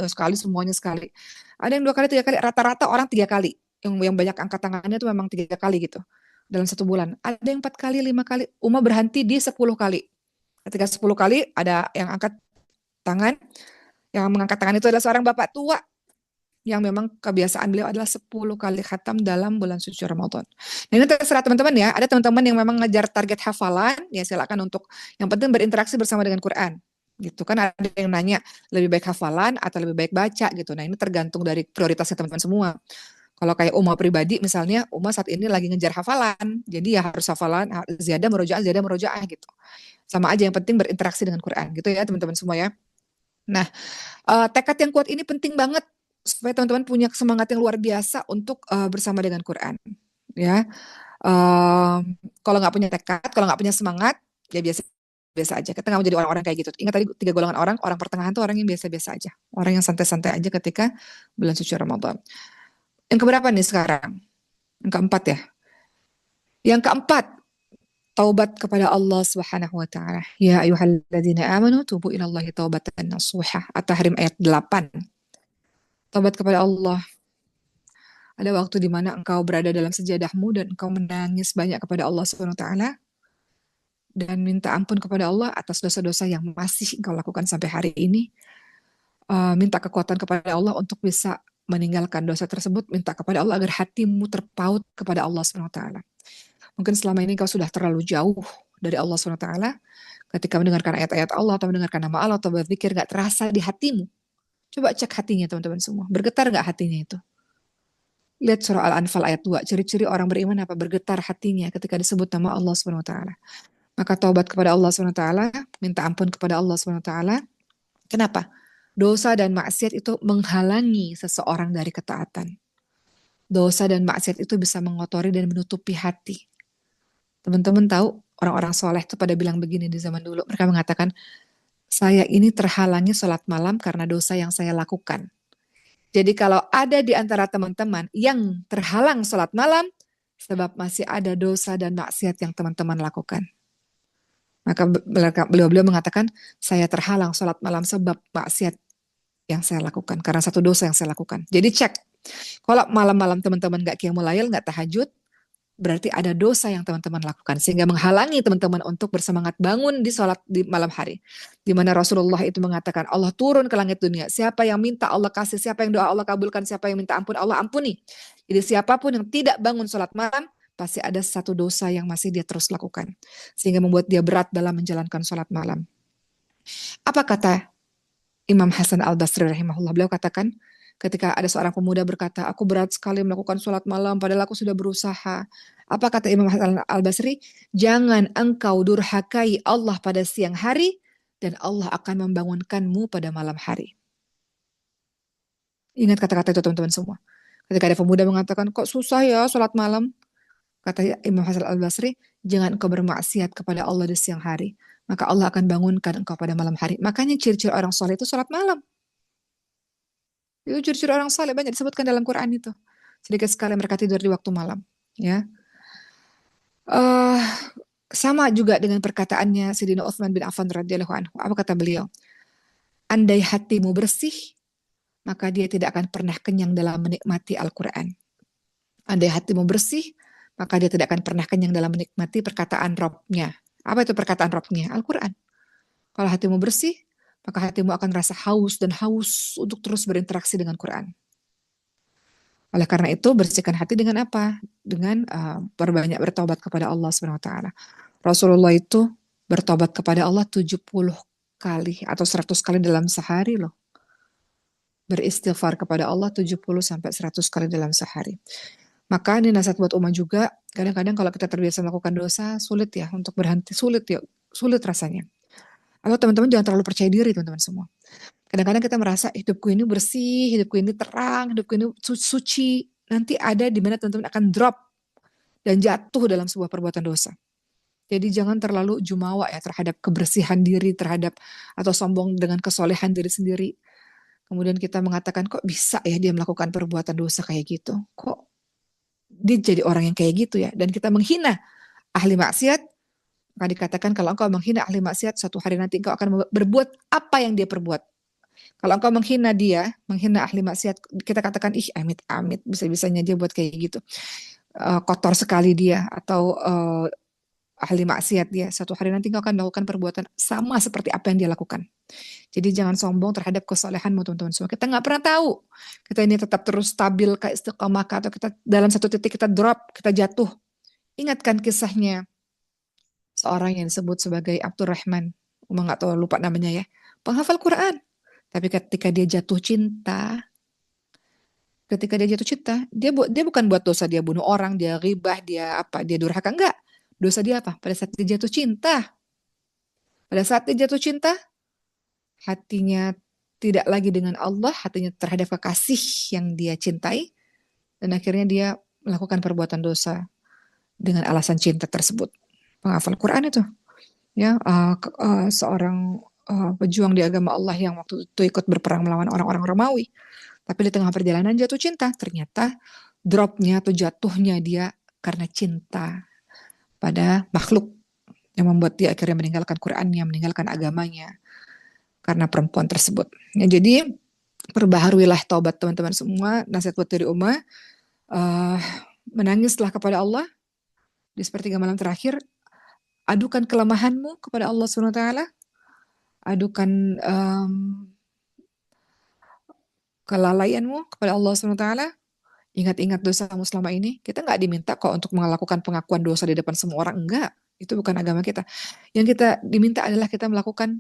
A: sekali semuanya sekali. Ada yang 2 kali, 3 kali, rata-rata orang 3 kali. Yang banyak angkat tangannya itu memang 3 kali gitu. Dalam 1 bulan. Ada yang 4 kali, 5 kali. Uma berhenti di 10 kali. Ketika 10 kali ada yang angkat tangan. Yang mengangkat tangan itu adalah seorang bapak tua. Yang memang kebiasaan beliau adalah 10 kali khatam dalam bulan suci Ramadan. Nah ini terserah teman-teman ya. Ada teman-teman yang memang ngejar target hafalan. Ya silakan untuk yang penting berinteraksi bersama dengan Quran. Gitu kan, ada yang nanya lebih baik hafalan atau lebih baik baca gitu. Nah ini tergantung dari prioritasnya teman-teman semua. Kalau kayak Uma pribadi misalnya, Uma saat ini lagi ngejar hafalan. Jadi ya harus hafalan, ziyadah murojaah gitu. Sama aja yang penting berinteraksi dengan Quran gitu ya teman-teman semua ya. Nah, tekad yang kuat ini penting banget supaya teman-teman punya semangat yang luar biasa untuk bersama dengan Quran. Ya, kalau nggak punya tekad, kalau nggak punya semangat, ya biasa biasa aja. Kita nggak mau jadi orang-orang kayak gitu. Ingat tadi 3 golongan orang, orang pertengahan tuh orang yang biasa-biasa aja, orang yang santai-santai aja ketika bulan suci Ramadan. Yang keberapa nih sekarang? Yang keempat ya. Yang keempat, taubat kepada Allah Subhanahu wa taala. Ya ayyuhalladzina amanu tubu ilallahi taubatan nasuha. At-Tahrim ayat 8. Taubat kepada Allah. Ada waktu di mana engkau berada dalam sejadahmu dan engkau menangis banyak kepada Allah Subhanahu wa taala dan minta ampun kepada Allah atas dosa-dosa yang masih engkau lakukan sampai hari ini. Minta kekuatan kepada Allah untuk bisa meninggalkan dosa tersebut, minta kepada Allah agar hatimu terpaut kepada Allah Subhanahu wa taala. Mungkin selama ini kau sudah terlalu jauh dari Allah Subhanahu wa taala. Ketika mendengarkan ayat-ayat Allah atau mendengarkan nama Allah atau berzikir gak terasa di hatimu. Coba cek hatinya teman-teman semua. Bergetar gak hatinya itu? Lihat surah Al-Anfal ayat 2. Ciri-ciri orang beriman apa? Bergetar hatinya ketika disebut nama Allah Subhanahu wa taala. Maka taubat kepada Allah Subhanahu wa taala, minta ampun kepada Allah Subhanahu wa taala. Kenapa? Dosa dan maksiat itu menghalangi seseorang dari ketaatan. Dosa dan maksiat itu bisa mengotori dan menutupi hati. Teman-teman tahu orang-orang soleh itu pada bilang begini di zaman dulu. Mereka mengatakan, saya ini terhalangi sholat malam karena dosa yang saya lakukan. Jadi kalau ada di antara teman-teman yang terhalang sholat malam, sebab masih ada dosa dan maksiat yang teman-teman lakukan. Maka beliau mengatakan, saya terhalang sholat malam sebab maksiat yang saya lakukan. Karena satu dosa yang saya lakukan. Jadi cek, kalau malam-malam teman-teman gak qiyamul lail, gak tahajud, berarti ada dosa yang teman-teman lakukan. Sehingga menghalangi teman-teman untuk bersemangat bangun di sholat di malam hari. Di mana Rasulullah itu mengatakan, Allah turun ke langit dunia. Siapa yang minta Allah kasih, siapa yang doa Allah kabulkan, siapa yang minta ampun Allah ampuni. Jadi siapapun yang tidak bangun sholat malam, pasti ada satu dosa yang masih dia terus lakukan. Sehingga membuat dia berat dalam menjalankan sholat malam. Apa kata Imam Hasan Al-Basri rahimahullah? Beliau katakan, ketika ada seorang pemuda berkata, aku berat sekali melakukan sholat malam, padahal aku sudah berusaha. Apa kata Imam Hasan Al-Basri? Jangan engkau durhakai Allah pada siang hari, dan Allah akan membangunkanmu pada malam hari. Ingat kata-kata itu teman-teman semua. Ketika ada pemuda mengatakan, kok susah ya sholat malam? Kata Imam Hasan Al-Basri, jangan engkau bermaksiat kepada Allah di siang hari, maka Allah akan bangunkan engkau pada malam hari. Makanya ciri-ciri orang soleh itu sholat malam. Itu ciri-ciri orang saleh banyak disebutkan dalam Quran itu. Sedikit sekali mereka tidur di waktu malam. Ya, sama juga dengan perkataannya Sayyidina Utsman bin Affan radhiyallahu anhu. Apa kata beliau? Andai hatimu bersih, maka dia tidak akan pernah kenyang dalam menikmati Al-Quran. Andai hatimu bersih, maka dia tidak akan pernah kenyang dalam menikmati perkataan Rabb-nya. Apa itu perkataan Rabb-nya? Al-Quran. Kalau hatimu bersih, maka hatimu akan rasa haus dan haus untuk terus berinteraksi dengan Quran. Oleh karena itu, bersihkan hati dengan apa? Dengan berbanyak bertobat kepada Allah Subhanahu wa taala. Rasulullah itu bertobat kepada Allah 70 kali atau 100 kali dalam sehari loh. Beristighfar kepada Allah 70 sampai 100 kali dalam sehari. Maka ini nasihat buat umat juga, kadang-kadang kalau kita terbiasa melakukan dosa, sulit ya untuk berhenti, sulit rasanya. Atau teman-teman jangan terlalu percaya diri teman-teman semua. Kadang-kadang kita merasa hidupku ini bersih, hidupku ini terang, hidupku ini suci. Nanti ada di mana teman-teman akan drop dan jatuh dalam sebuah perbuatan dosa. Jadi jangan terlalu jumawa ya terhadap kebersihan diri, terhadap atau sombong dengan kesolehan diri sendiri. Kemudian kita mengatakan kok bisa ya dia melakukan perbuatan dosa kayak gitu. Kok dia jadi orang yang kayak gitu ya. Dan kita menghina ahli maksiat. Maka dikatakan kalau engkau menghina ahli maksiat, suatu hari nanti engkau akan berbuat apa yang dia perbuat. Kalau engkau menghina dia, menghina ahli maksiat, kita katakan, ih amit-amit, bisa-bisanya dia buat kayak gitu. Kotor sekali dia, atau ahli maksiat dia. Suatu hari nanti engkau akan melakukan perbuatan sama seperti apa yang dia lakukan. Jadi jangan sombong terhadap kesolehanmu teman-teman semua. Kita nggak pernah tahu. Kita ini tetap terus stabil kayak istiqomah, atau kita dalam satu titik kita drop, kita jatuh. Ingatkan kisahnya seorang yang disebut sebagai Abdurrahman. Nggak tahu, lupa namanya ya. Penghafal Quran. Tapi ketika dia jatuh cinta, Ketika dia jatuh cinta, dia bukan buat dosa dia bunuh orang, dia ghibah, dia apa, dia durhaka, enggak. Dosa dia apa? Pada saat dia jatuh cinta. Pada saat dia jatuh cinta, hatinya tidak lagi dengan Allah, hatinya terhadap kekasih yang dia cintai, dan akhirnya dia melakukan perbuatan dosa dengan alasan cinta tersebut. Penghafal Quran itu, ya, seorang pejuang di agama Allah yang waktu itu ikut berperang melawan orang-orang Romawi. Tapi di tengah perjalanan jatuh cinta, ternyata dropnya atau jatuhnya dia karena cinta pada makhluk yang membuat dia akhirnya meninggalkan Qurannya, meninggalkan agamanya karena perempuan tersebut. Ya, jadi perbaharuilah taubat teman-teman semua. Nasihat buat dari Uma, uh, menangislah kepada Allah di sepertiga malam terakhir. Adukan kelemahanmu kepada Allah SWT. Adukan kelalaianmu kepada Allah SWT. Ingat-ingat dosamu selama ini. Kita nggak diminta kok untuk melakukan pengakuan dosa di depan semua orang. Enggak. Itu bukan agama kita. Yang kita diminta adalah kita melakukan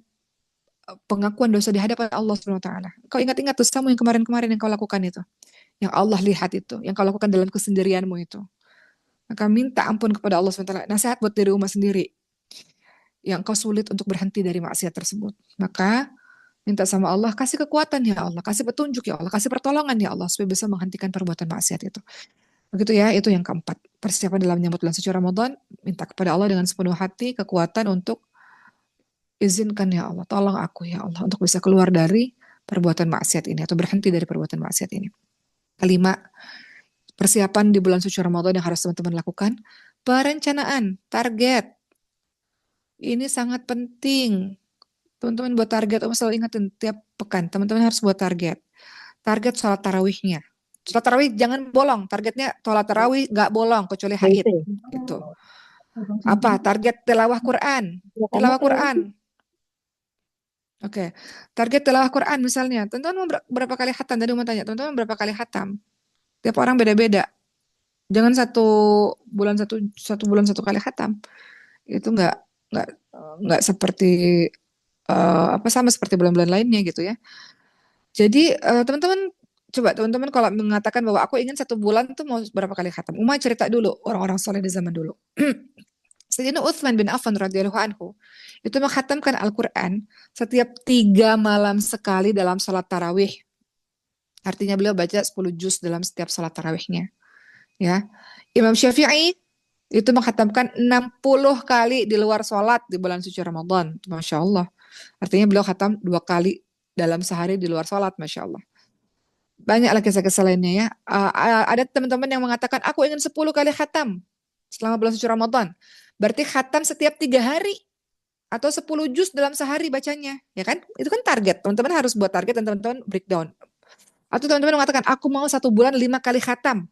A: pengakuan dosa di hadapan Allah SWT. Kau ingat-ingat dosamu yang kemarin-kemarin yang kau lakukan itu. Yang Allah lihat itu. Yang kau lakukan dalam kesendirianmu itu. Maka minta ampun kepada Allah SWT. Nasihat buat diri umat sendiri. Yang kau sulit untuk berhenti dari maksiat tersebut. Maka minta sama Allah, kasih kekuatan ya Allah. Kasih petunjuk ya Allah. Kasih pertolongan ya Allah. Supaya bisa menghentikan perbuatan maksiat itu. Begitu ya, itu yang keempat. Persiapan dalam menyambut bulan suci Ramadan. Minta kepada Allah dengan sepenuh hati, kekuatan untuk izinkan ya Allah. Tolong aku ya Allah. Untuk bisa keluar dari perbuatan maksiat ini. Atau berhenti dari perbuatan maksiat ini. Kelima, persiapan di bulan suci Ramadan yang harus teman-teman lakukan. Perencanaan, target. Ini sangat penting. Teman-teman buat target, selalu ingatin tiap pekan, teman-teman harus buat target. Target sholat tarawihnya. Sholat tarawih jangan bolong, targetnya sholat tarawih nggak bolong, kecuali haid. Gitu. Apa? Target tilawah Quran. Tilawah Quran. Oke. Target tilawah Quran misalnya. Teman-teman mau berapa kali khatam? Tadi mau tanya, teman-teman berapa kali khatam? Tiap orang beda-beda. Jangan satu bulan satu kali khatam. Itu nggak seperti sama seperti bulan-bulan lainnya gitu ya. Jadi teman-teman coba teman-teman kalau mengatakan bahwa aku ingin satu bulan tuh mau berapa kali khatam. Uma cerita dulu orang-orang soleh di zaman dulu. Sayyidina Utsman bin Affan radhiyallahu anhu itu menghatamkan Al-Quran setiap 3 malam sekali dalam sholat tarawih. Artinya beliau baca 10 juz dalam setiap sholat tarawihnya. Ya. Imam Syafi'i itu menghatamkan 60 kali di luar sholat di bulan suci Ramadan. Masya Allah. Artinya beliau khatam 2 kali dalam sehari di luar sholat. Masya Allah. Banyak kisah-kisah lainnya ya. Ada teman-teman yang mengatakan, aku ingin 10 kali khatam selama bulan suci Ramadan. Berarti khatam setiap 3 hari. Atau 10 juz dalam sehari bacanya. Ya kan? Itu kan target. Teman-teman harus buat target dan teman-teman breakdown. Atau teman-teman mengatakan, aku mau 1 bulan 5 kali khatam.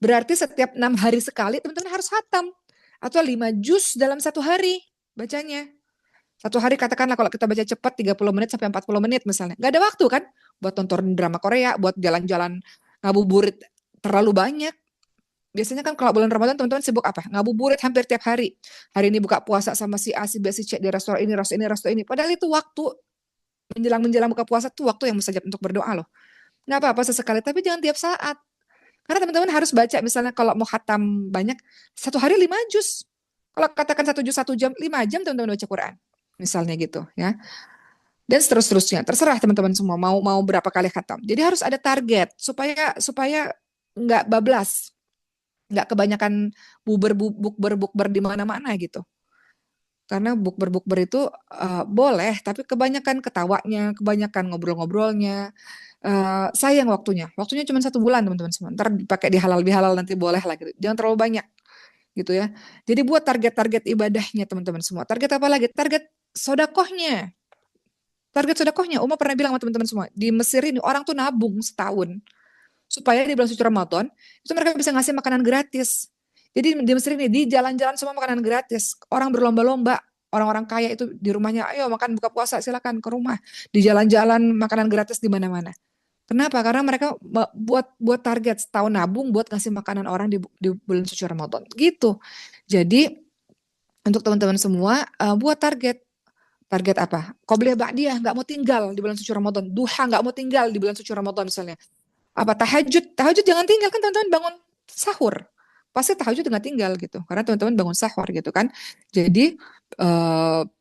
A: Berarti setiap 6 hari sekali teman-teman harus khatam. Atau 5 juz dalam 1 hari bacanya. 1 hari katakanlah kalau kita baca cepat 30 menit sampai 40 menit misalnya. Gak ada waktu kan buat nonton drama Korea, buat jalan-jalan ngabuburit terlalu banyak. Biasanya kan kalau bulan Ramadan teman-teman sibuk apa? Ngabuburit hampir tiap hari. Hari ini buka puasa sama si A, si B, si C di restoran ini, restoran ini. Padahal itu waktu menjelang buka puasa tuh waktu yang mustajab untuk berdoa loh. Nggak apa-apa sesekali, tapi jangan tiap saat. Karena teman-teman harus baca misalnya kalau mau khatam banyak, 1 hari 5 juz. Kalau katakan 1 juz 1 jam, 5 jam teman-teman baca Quran. Misalnya gitu ya. Dan seterusnya. Terserah teman-teman semua mau berapa kali khatam. Jadi harus ada target supaya nggak bablas. Nggak kebanyakan bukber di mana-mana gitu. Karena bukber itu boleh, tapi kebanyakan ketawanya, kebanyakan ngobrol-ngobrolnya, sayang waktunya. Waktunya cuma 1 bulan teman-teman semua. Ntar dipakai di halal nanti boleh lah gitu. Jangan terlalu banyak gitu ya. Jadi buat target-target ibadahnya teman-teman semua. Target apa lagi? Target sodakohnya. Target sodakohnya. Uma pernah bilang sama teman-teman semua. Di Mesir ini orang tuh nabung setahun. Supaya di bulan suci Ramadan, itu mereka bisa ngasih makanan gratis. Jadi di Mesir ini, di jalan-jalan semua makanan gratis. Orang berlomba-lomba. Orang-orang kaya itu di rumahnya, ayo makan buka puasa, silakan ke rumah. Di jalan-jalan makanan gratis di mana-mana. Kenapa? Karena mereka buat target setahun nabung buat ngasih makanan orang di bulan suci Ramadan. Gitu. Jadi untuk teman-teman semua buat target. Target apa? Qobliyah ba'diyah nggak mau tinggal di bulan suci Ramadan. Duha nggak mau tinggal di bulan suci Ramadan misalnya. Apa tahajud? Tahajud jangan tinggal kan teman-teman bangun sahur. Pasti tahajud nggak tinggal gitu. Karena teman-teman bangun sahur gitu kan. Jadi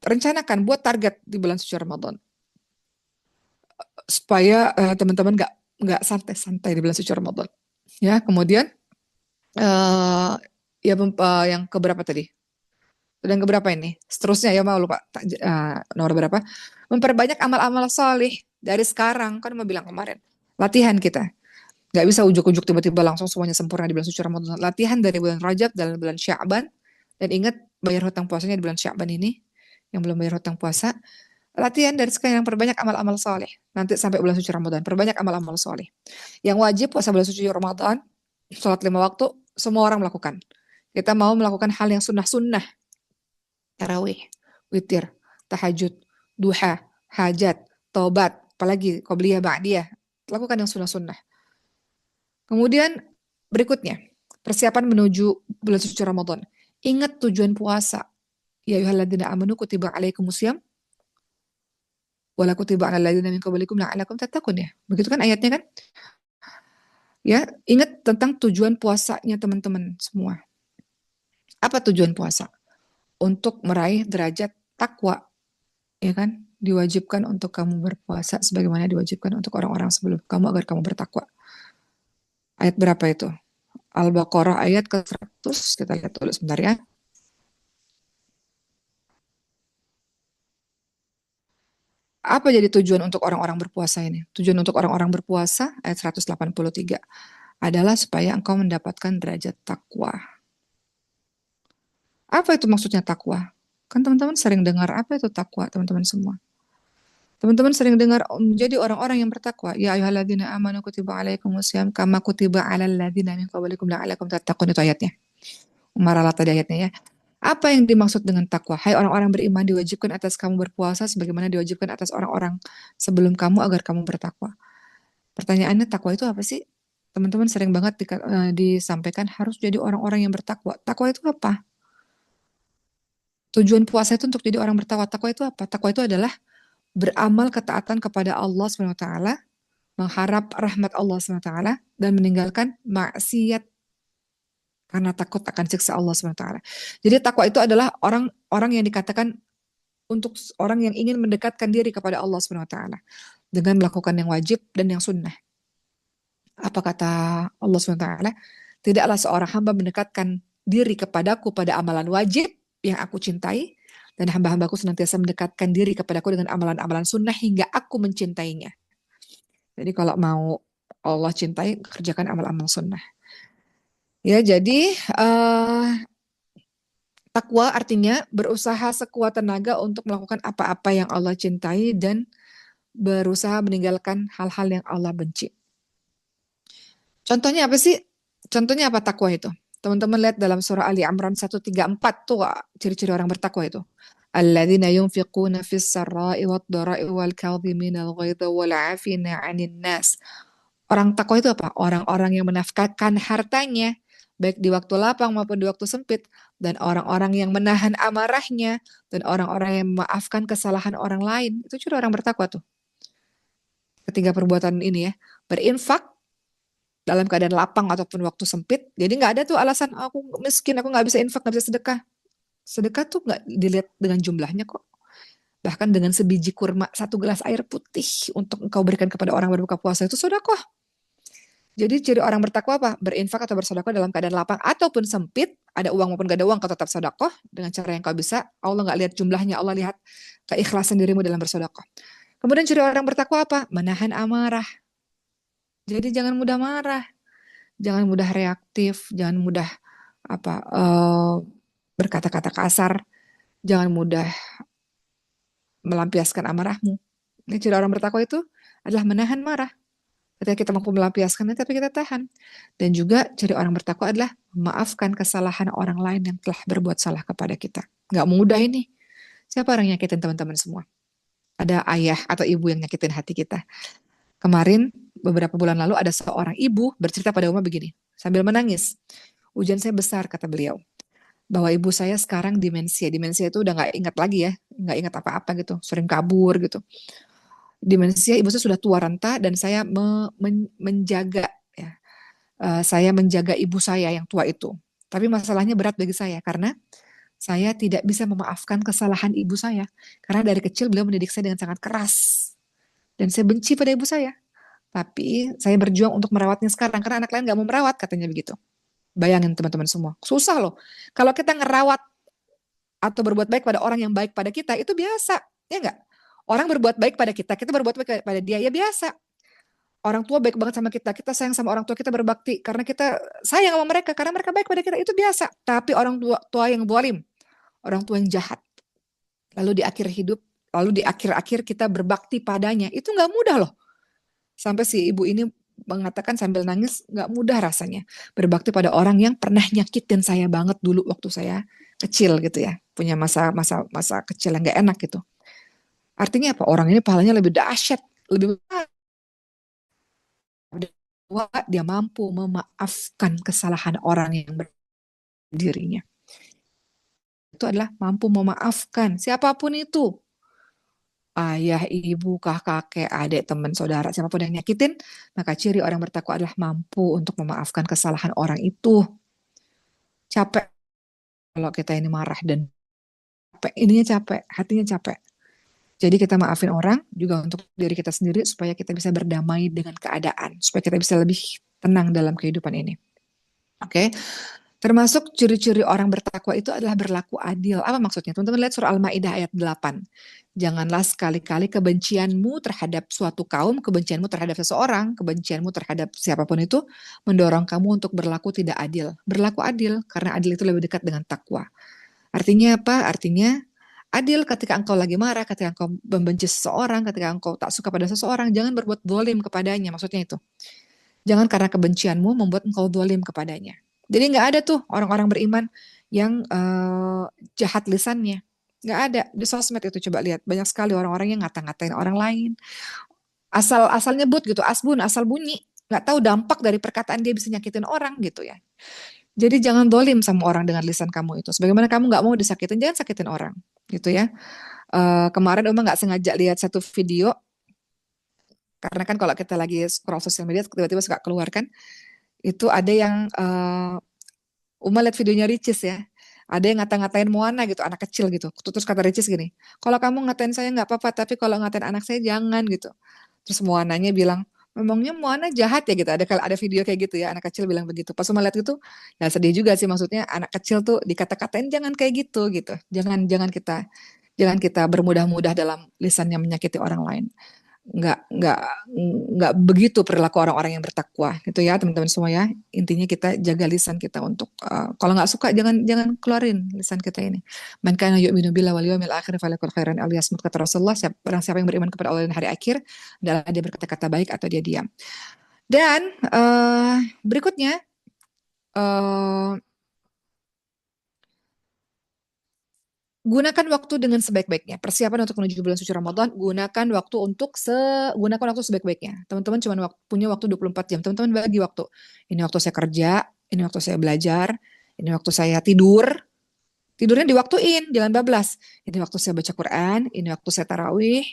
A: rencanakan buat target di bulan suci Ramadan supaya teman-teman nggak santai-santai di bulan suci Ramadan. Ya, kemudian eh ya yang keberapa tadi? Dan keberapa ini? Seterusnya ya mau lupa nomor berapa? Memperbanyak amal-amal solih dari sekarang kan mau bilang kemarin. Latihan kita. Gak bisa ujuk-ujuk tiba-tiba langsung semuanya sempurna di bulan suci Ramadan. Latihan dari bulan Rajab dan bulan Sya'ban. Dan ingat bayar hutang puasanya di bulan Sya'ban ini. Yang belum bayar hutang puasa. Latihan dari sekarang yang perbanyak amal-amal soleh. Nanti sampai bulan suci Ramadan. Perbanyak amal-amal soleh. Yang wajib puasa bulan suci Ramadan. Sholat 5 waktu. Semua orang melakukan. Kita mau melakukan hal yang sunnah-sunnah. Tarawih, witir, tahajud, duha, hajat, taubat. Apalagi qobliyah, ba'diyah. Lakukan yang sunnah-sunnah. Kemudian berikutnya, persiapan menuju bulan suci Ramadan. Ingat tujuan puasa. Ya ayyuhalladzina amanu kutiba alaikumusiyam wala kutiba alal ladzina min qablikum la'allakum tattaqun ya. Begitu kan ayatnya kan? Ya, ingat tentang tujuan puasanya teman-teman semua. Apa tujuan puasa? Untuk meraih derajat takwa, ya kan? Diwajibkan untuk kamu berpuasa sebagaimana diwajibkan untuk orang-orang sebelum kamu agar kamu bertakwa. Ayat berapa itu? Al-Baqarah ayat ke-100. Kita lihat dulu sebentar ya. Apa jadi tujuan untuk orang-orang berpuasa ini? Tujuan untuk orang-orang berpuasa ayat 183 adalah supaya engkau mendapatkan derajat takwa. Apa itu maksudnya takwa? Kan teman-teman sering dengar apa itu takwa, teman-teman semua. Teman-teman sering dengar menjadi orang-orang yang bertakwa. Ya ayyuhalladzina amanu kutiba alaikumusiyam kama kutiba alal ladzina min qablikum la'allakum tattaqun, itu ayatnya. Umaralah tadi ayatnya ya. Apa yang dimaksud dengan takwa? Hai orang-orang beriman, diwajibkan atas kamu berpuasa sebagaimana diwajibkan atas orang-orang sebelum kamu agar kamu bertakwa. Pertanyaannya takwa itu apa sih? Teman-teman sering banget disampaikan harus jadi orang-orang yang bertakwa. Takwa itu apa? Tujuan puasa itu untuk jadi orang bertakwa. Takwa itu apa? Takwa itu adalah beramal ketaatan kepada Allah SWT, mengharap rahmat Allah SWT, dan meninggalkan maksiat karena takut akan siksa Allah SWT. Jadi takwa itu adalah orang-orang yang dikatakan untuk orang yang ingin mendekatkan diri kepada Allah SWT dengan melakukan yang wajib dan yang sunnah. Apa kata Allah SWT? Tidaklah seorang hamba mendekatkan diri kepadaku pada amalan wajib yang aku cintai, dan hamba-hambaku senantiasa mendekatkan diri kepadaku dengan amalan-amalan sunnah hingga aku mencintainya. Jadi kalau mau Allah cintai, kerjakan amal-amal sunnah. Ya, jadi takwa artinya berusaha sekuat tenaga untuk melakukan apa-apa yang Allah cintai dan berusaha meninggalkan hal-hal yang Allah benci. Contohnya apa sih? Contohnya apa takwa itu? Teman-teman lihat dalam surah Ali Imran 134 tuh ciri-ciri orang bertakwa itu. Alladzina yunfiquna fis sarra'i wad dhara'i wal kadhimina al ghaidha wal 'afina 'anil nas. Orang takwa itu apa? Orang-orang yang menafkahkan hartanya baik di waktu lapang maupun di waktu sempit, dan orang-orang yang menahan amarahnya, dan orang-orang yang memaafkan kesalahan orang lain. Itu ciri orang bertakwa tuh. Ketiga perbuatan ini ya. Berinfak dalam keadaan lapang ataupun waktu sempit. Jadi nggak ada tuh alasan aku miskin, aku nggak bisa infak, nggak bisa sedekah. Sedekah tuh nggak dilihat dengan jumlahnya kok. Bahkan dengan sebiji kurma, satu gelas air putih untuk engkau berikan kepada orang berbuka puasa itu sedekah. Jadi ciri orang bertakwa apa? Berinfak atau bersedekah dalam keadaan lapang ataupun sempit, ada uang maupun gak ada uang, kau tetap sedekah dengan cara yang kau bisa. Allah nggak lihat jumlahnya, Allah lihat keikhlasan dirimu dalam bersedekah. Kemudian ciri orang bertakwa apa? Menahan amarah. Jadi jangan mudah marah, jangan mudah reaktif, jangan mudah berkata-kata kasar, jangan mudah melampiaskan amarahmu. Ini ciri orang bertakwa itu adalah menahan marah. Ketika kita mampu melampiaskannya, tapi kita tahan. Dan juga ciri orang bertakwa adalah memaafkan kesalahan orang lain yang telah berbuat salah kepada kita. Gak mudah ini. Siapa orang yang nyakitin teman-teman semua? Ada ayah atau ibu yang nyakitin hati kita. Kemarin, beberapa bulan lalu, ada seorang ibu bercerita pada Uma begini, sambil menangis. Ujian saya besar, kata beliau. Bahwa ibu saya sekarang demensia. Demensia itu udah gak ingat lagi ya. Gak ingat apa-apa gitu. Sering kabur gitu. Demensia, ibu saya sudah tua renta dan saya menjaga ya. Saya menjaga ibu saya yang tua itu. Tapi masalahnya berat bagi saya karena saya tidak bisa memaafkan kesalahan ibu saya. Karena dari kecil beliau mendidik saya dengan sangat keras. Dan saya benci pada ibu saya. Tapi saya berjuang untuk merawatnya sekarang karena anak lain gak mau merawat, katanya begitu. Bayangin teman-teman semua, susah loh. Kalau kita ngerawat atau berbuat baik pada orang yang baik pada kita, itu biasa, ya enggak? Orang berbuat baik pada kita berbuat baik pada dia, ya biasa. Orang tua baik banget sama kita sayang sama orang tua kita, berbakti karena kita sayang sama mereka, karena mereka baik pada kita, itu biasa. Tapi orang tua yang zalim, orang tua yang jahat, lalu di akhir hidup, lalu di akhir-akhir kita berbakti padanya, itu nggak mudah loh. Sampai si ibu ini mengatakan sambil nangis, nggak mudah rasanya berbakti pada orang yang pernah nyakitin saya banget dulu waktu saya kecil gitu ya, punya masa kecil yang nggak enak gitu. Artinya apa? Orang ini pahalanya lebih dahsyat, lebih bahwa dia mampu memaafkan kesalahan orang yang berdirinya. Itu adalah mampu memaafkan siapapun itu. Ayah, ibu, kakek, adik, teman, saudara, siapapun yang nyakitin, maka ciri orang bertakwa adalah mampu untuk memaafkan kesalahan orang itu. Capek kalau kita ini marah dan capek, ininya capek, hatinya capek. Jadi kita maafin orang juga untuk diri kita sendiri supaya kita bisa berdamai dengan keadaan, supaya kita bisa lebih tenang dalam kehidupan ini. Oke. Termasuk ciri-ciri orang bertakwa itu adalah berlaku adil. Apa maksudnya? Teman-teman lihat surah Al-Maidah ayat 8. Janganlah sekali-kali kebencianmu terhadap suatu kaum, kebencianmu terhadap seseorang, kebencianmu terhadap siapapun itu mendorong kamu untuk berlaku tidak adil. Berlaku adil karena adil itu lebih dekat dengan takwa. Artinya apa? Artinya adil ketika engkau lagi marah, ketika engkau membenci seseorang, ketika engkau tak suka pada seseorang, jangan berbuat zalim kepadanya. Maksudnya itu. Jangan karena kebencianmu membuat engkau zalim kepadanya. Jadi nggak ada tuh orang-orang beriman yang jahat lisannya. Nggak ada. Di sosmed itu coba lihat. Banyak sekali orang-orang yang ngata-ngatain orang lain. Asal nyebut gitu, asbun, asal bunyi. Nggak tahu dampak dari perkataan dia bisa nyakitin orang gitu ya. Jadi jangan dolim sama orang dengan lisan kamu itu. Sebagaimana kamu nggak mau disakitin, jangan sakitin orang. Gitu ya. Kemarin Uma nggak sengaja lihat satu video. Karena kan kalau kita lagi scroll sosial media, tiba-tiba suka keluar kan. Itu ada yang Uma lihat videonya Ricis ya. Ada yang ngata-ngatain Moana gitu, anak kecil gitu. Terus kata Ricis gini, kalau kamu ngatain saya nggak apa-apa, tapi kalau ngatain anak saya jangan gitu. Terus Moananya bilang, memangnya Moana jahat ya gitu. Ada video kayak gitu ya, anak kecil bilang begitu. Pas Uma lihat gitu, ya sedih juga sih, maksudnya anak kecil tuh dikata-katain jangan kayak gitu gitu. Jangan kita bermudah-mudah dalam lisan yang menyakiti orang lain. nggak nggak begitu perilaku orang-orang yang bertakwa gitu ya teman-teman semua ya. Intinya kita jaga lisan kita untuk kalau nggak suka jangan jangan keluarin lisan kita ini. Man kana yu'minu billahi wal yawmil akhir falyakul khairan aw liyasmut, kata Rasulullah. Siapa yang beriman kepada Allah dan hari akhir adalah dia berkata-kata baik atau dia diam. Dan berikutnya gunakan waktu dengan sebaik-baiknya. Persiapan untuk menuju bulan suci Ramadan, gunakan waktu sebaik-baiknya. Teman-teman cuma punya waktu 24 jam. Teman-teman bagi waktu. Ini waktu saya kerja, ini waktu saya belajar, ini waktu saya tidur. Tidurnya diwaktuin, jangan bablas. Ini waktu saya baca Quran, ini waktu saya tarawih,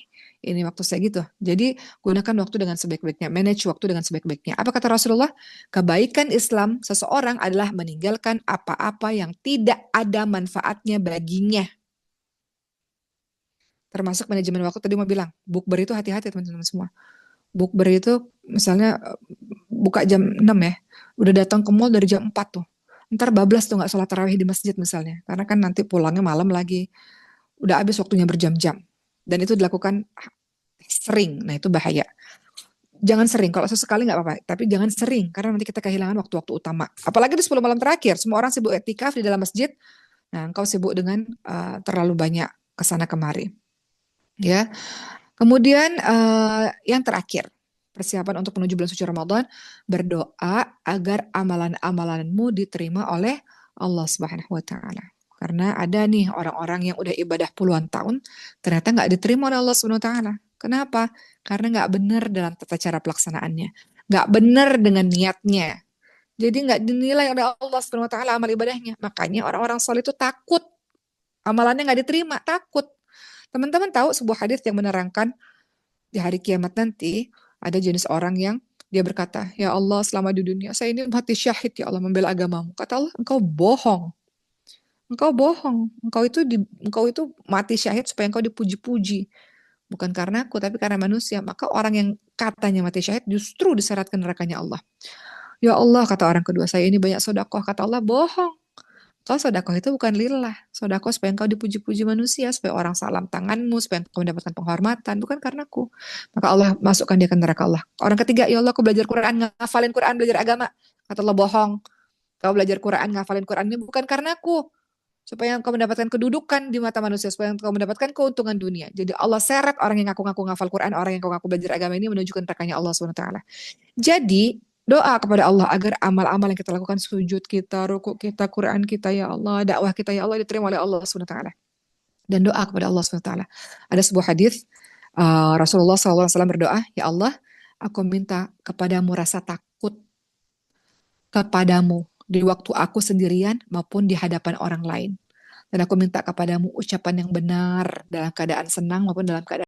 A: ini waktu saya gitu. Jadi gunakan waktu dengan sebaik-baiknya, manage waktu dengan sebaik-baiknya. Apa kata Rasulullah? Kebaikan Islam seseorang adalah meninggalkan apa-apa yang tidak ada manfaatnya baginya. Termasuk manajemen waktu. Tadi mau bilang, bukber itu hati-hati teman-teman semua. Bukber itu misalnya buka jam 6 ya, udah datang ke mall dari jam 4 tuh. Ntar bablas tuh nggak sholat tarawih di masjid misalnya. Karena kan nanti pulangnya malam lagi. Udah habis waktunya berjam-jam. Dan itu dilakukan sering. Nah itu bahaya. Jangan sering. Kalau sesekali nggak apa-apa. Tapi jangan sering. Karena nanti kita kehilangan waktu-waktu utama. Apalagi di 10 malam terakhir. Semua orang sibuk etikaf di dalam masjid. Nah engkau sibuk dengan terlalu banyak kesana kemari. Ya. Kemudian yang terakhir, persiapan untuk menuju bulan suci Ramadan, berdoa agar amalan-amalanmu diterima oleh Allah Subhanahu wa taala. Karena ada nih orang-orang yang udah ibadah puluhan tahun ternyata nggak diterima oleh Allah Subhanahu wa taala. Kenapa? Karena nggak benar dalam tata cara pelaksanaannya, nggak benar dengan niatnya. Jadi nggak dinilai oleh Allah Subhanahu wa taala amal ibadahnya. Makanya orang-orang soleh itu takut amalannya nggak diterima, takut. Teman-teman tahu sebuah hadis yang menerangkan di hari kiamat nanti ada jenis orang yang dia berkata, "Ya Allah, selama di dunia saya ini mati syahid ya Allah membela agamamu." Kata Allah, "Engkau bohong. Engkau bohong. Engkau itu mati syahid supaya engkau dipuji-puji. Bukan karena aku, tapi karena manusia." Maka orang yang katanya mati syahid justru diseret ke nerakanya Allah. "Ya Allah," kata orang kedua, "saya ini banyak sedekah." Kata Allah, "Bohong. Kau sedekah itu bukan lillah. Sedekah supaya engkau dipuji-puji manusia, supaya orang salam tanganmu, supaya engkau mendapatkan penghormatan, bukan karena aku." Maka Allah masukkan dia ke neraka Allah. Orang ketiga, "Ya Allah, aku belajar Quran, ngafalin Quran, belajar agama." Kata Allah, "Bohong. Kau belajar Quran, ngafalin Quran ini bukan karena aku, supaya engkau mendapatkan kedudukan di mata manusia, supaya engkau mendapatkan keuntungan dunia." Jadi Allah seret orang yang ngaku-ngaku ngafal Quran, orang yang ngaku-ngaku belajar agama ini menuju ke nerakanya Allah SWT. Jadi doa kepada Allah agar amal-amal yang kita lakukan, sujud kita, rukuk kita, Quran kita, ya Allah, dakwah kita, ya Allah, diterima oleh Allah SWT. Dan doa kepada Allah SWT. Ada sebuah hadis Rasulullah SAW berdoa, "Ya Allah, aku minta kepadamu rasa takut kepadamu di waktu aku sendirian maupun di hadapan orang lain. Dan aku minta kepadamu ucapan yang benar dalam keadaan senang maupun dalam keadaan